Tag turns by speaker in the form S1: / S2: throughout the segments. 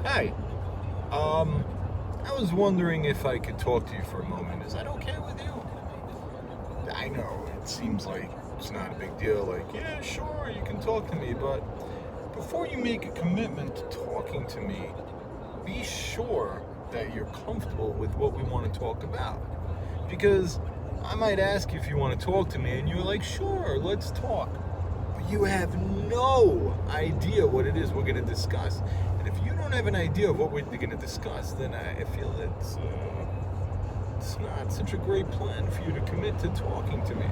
S1: Hi. I was wondering if I could talk to you for a moment. Is that okay with you? I know it seems like it's not a big deal. Like, yeah, sure, you can talk to me, but before you make a commitment to talking to me, be sure that you're comfortable with what we want to talk about. Because I might ask you if you want to talk to me, and you're like, sure, let's talk. But you have no idea what it is we're going to discuss. And if you don't have an idea of what we're going to discuss, then I feel that it's not such a great plan for you to commit to talking to me.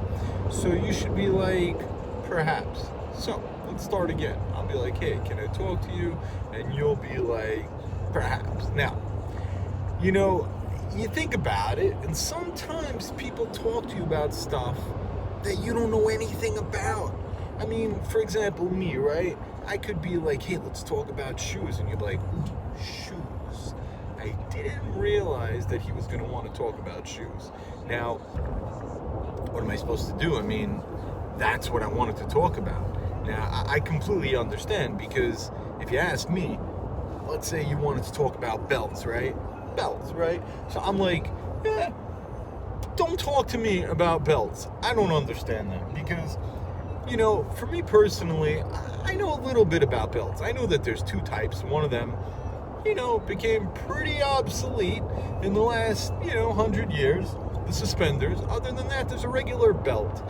S1: So you should be like, perhaps. So let's start again. I'll be like, hey, can I talk to you? And you'll be like, perhaps. Now, you know, you think about it, and sometimes people talk to you about stuff that you don't know anything about. I mean, for example, me, right? I could be like, hey, let's talk about shoes. And you'd be like, ooh, shoes. I didn't realize that he was going to want to talk about shoes. Now, what am I supposed to do? I mean, that's what I wanted to talk about. Now, I completely understand, because if you ask me, let's say you wanted to talk about belts, right? Belts, right? So I'm like, yeah, don't talk to me about belts. I don't understand them, because, you know, for me personally, I know a little bit about belts. I know that there's two types. One of them, you know, became pretty obsolete in the last, 100 years, the suspenders. Other than that, there's a regular belt.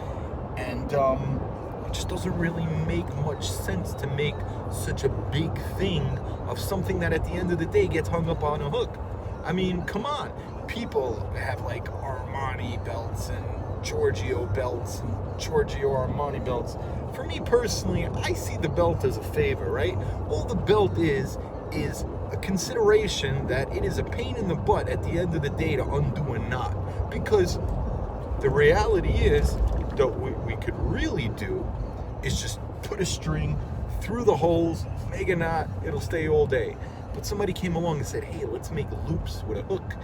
S1: And it just doesn't really make much sense to make such a big thing of something that at the end of the day gets hung up on a hook. I mean, come on. People have like Armani belts and Giorgio belts and Giorgio Armani belts. For me personally, I see the belt as a favor, right? All the belt is a consideration that it is a pain in the butt at the end of the day to undo a knot. Because the reality is that what we could really do is just put a string through the holes, make a knot, it'll stay all day. But somebody came along and said, hey, let's make loops with a hook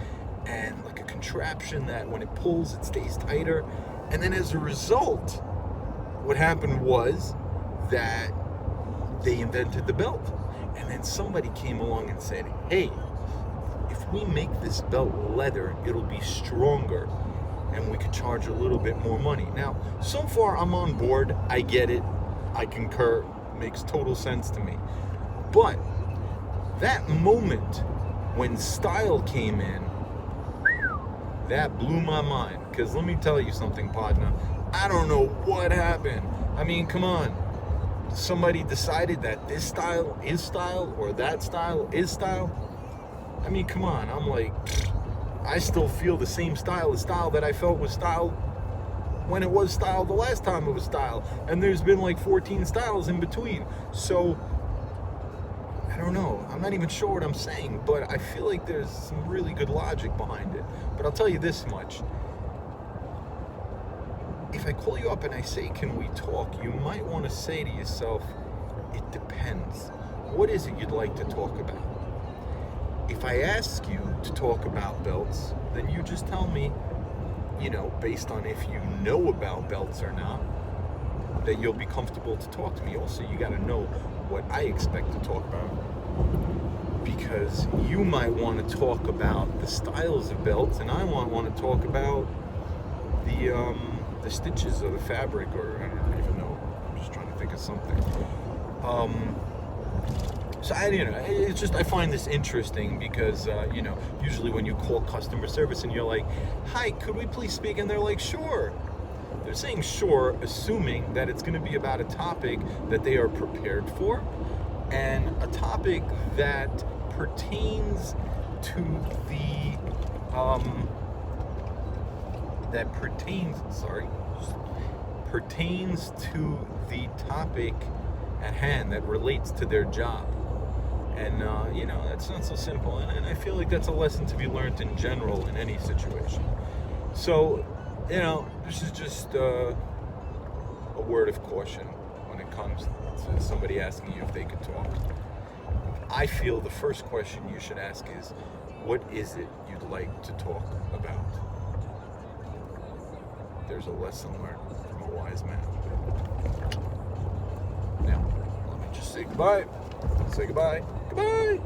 S1: and like a contraption that when it pulls, it stays tighter. And then as a result, what happened was that they invented the belt. And then somebody came along and said, hey, if we make this belt leather, it'll be stronger and we could charge a little bit more money. Now, so far I'm on board. I get it. I concur. Makes total sense to me. But that moment when style came in, that blew my mind. Because let me tell you something, partner. I don't know what happened. I mean, come on. Somebody decided that this style is style or that style is style. I mean, come on. I'm like, I still feel the same style as style that I felt was style when it was style the last time it was style. And there's been like 14 styles in between. So, I don't know. I'm not even sure what I'm saying, but I feel like there's some really good logic behind it. But I'll tell you this much. If I call you up and I say, can we talk? You might want to say to yourself, it depends. What is it you'd like to talk about? If I ask you to talk about belts, then you just tell me, based on if you know about belts or not, that you'll be comfortable to talk to me. Also, you got to know what I expect to talk about, because you might want to talk about the styles of belts, and I want to talk about the stitches of the fabric, or I don't even know. I'm just trying to think of something. So it's just, I find this interesting because usually when you call customer service and you're like, "Hi, could we please speak?" and they're like, "Sure." They're saying sure, assuming that it's going to be about a topic that they are prepared for, and a topic that pertains to the pertains to the topic at hand, that relates to their job. And that's not so simple, and I feel like that's a lesson to be learned in general in any situation. So, this is just a word of caution when it comes to somebody asking you if they could talk. I feel the first question you should ask is, what is it you'd like to talk about? There's a lesson learned from a wise man. Now, let me just say goodbye. Say goodbye. Goodbye.